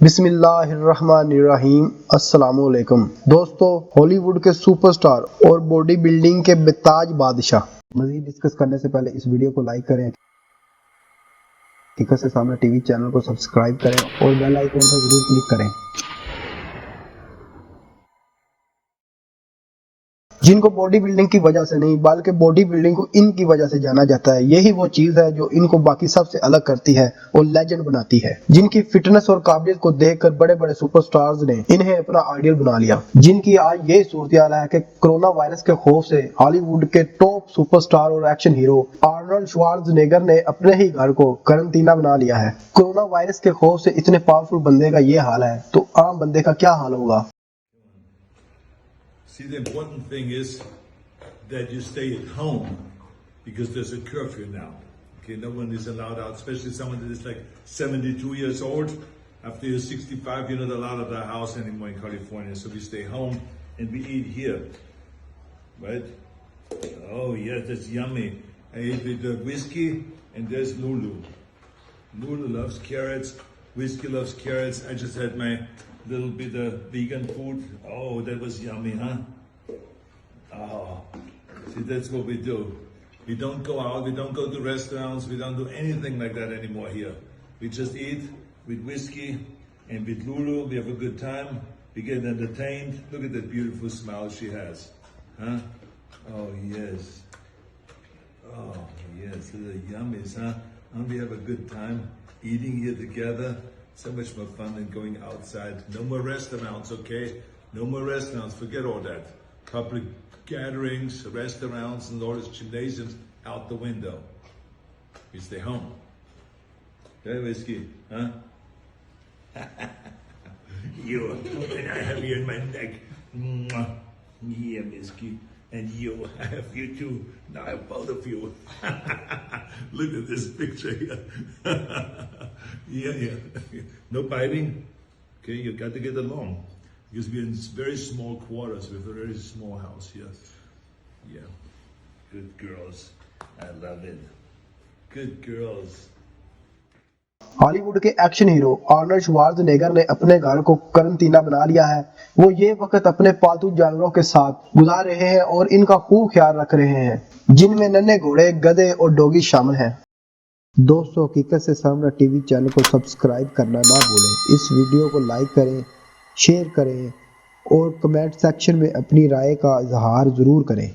बिस्मिल्लाहिर्रहमानिर्रहीम। अस्सलामुअलैकुम दोस्तों, हॉलीवुड के सुपरस्टार और बॉडी बिल्डिंग के बेताज बादशाह। मजीद डिस्कस करने से पहले इस वीडियो को लाइक करें, हकीकत से सामने टीवी चैनल को सब्सक्राइब करें और बेल आइकन पर जरूर क्लिक करें। जिनको बॉडी बिल्डिंग की वजह से नहीं बल्कि बॉडी बिल्डिंग को इनकी वजह से जाना जाता है, यही वो चीज है जो इनको बाकी सबसे अलग करती है और लेजेंड बनाती है। जिनकी फिटनेस और काबिलियत को देखकर बड़े बड़े सुपरस्टार्स ने इन्हें अपना आइडियल बना लिया। जिनकी आज यही सूरत है कि कोरोना वायरस के खौफ से हॉलीवुड के टॉप सुपरस्टार और एक्शन हीरो आर्नल्ड श्वार्ज़नेगर ने अपने ही घर को क्वारंटीना बना लिया है। कोरोना वायरस के खौफ से इतने पावरफुल बंदे का ये हाल है, तो आम बंदे का क्या हाल होगा। See, the important thing is that you stay at home because there's a curfew now. Okay, no one is allowed out, especially someone that is like 72 years old. After you're 65, you're not allowed at the house anymore in California. So we stay home and we eat here, right? Oh yes, that's yummy. I eat with the whiskey and there's Lulu. Lulu loves carrots. Whiskey loves carrots. I just had my little bit of vegan food. Oh, that was yummy, huh? Oh, see, that's what we do. We don't go out, we don't go to restaurants, we don't do anything like that anymore here. We just eat with whiskey and with Lulu. We have a good time. We get entertained. Look at that beautiful smile she has, huh? Oh, yes. Oh, yes, the yummies, huh? And we have a good time eating here together. So much more fun than going outside. No more restaurants, okay? No more restaurants. Forget all that. Public gatherings, restaurants, and all these gymnasiums out the window. We stay home. Hey, whiskey, huh? You, and I have you in my neck. Mwah. Yeah, whiskey. And you, I have you too. Now I have both of you. Look at this picture here. Yeah. No biting. Okay, you got to get along. Because we're in very small quarters. We have a very small house here. Yeah. Good girls. I love it. Good girls. Hollywood के action hero Arnold Schwarzenegger ने अपने घर को क्वारंटीना बना लिया है। वो ये वक्त अपने पालतू जानवरों के साथ गुजार रहे हैं और इनका खूब ख्याल रख रहे हैं, जिनमें नन्हे घोड़े, गधे और डॉगी शामिल हैं। दोस्तों, हकीकत से सामने टीवी चैनल को सब्सक्राइब करना ना भूलें। इस वीडियो को लाइक करें, शेयर करें और कमेंट सेक्शन में अपनी राय का इजहार जरूर करें।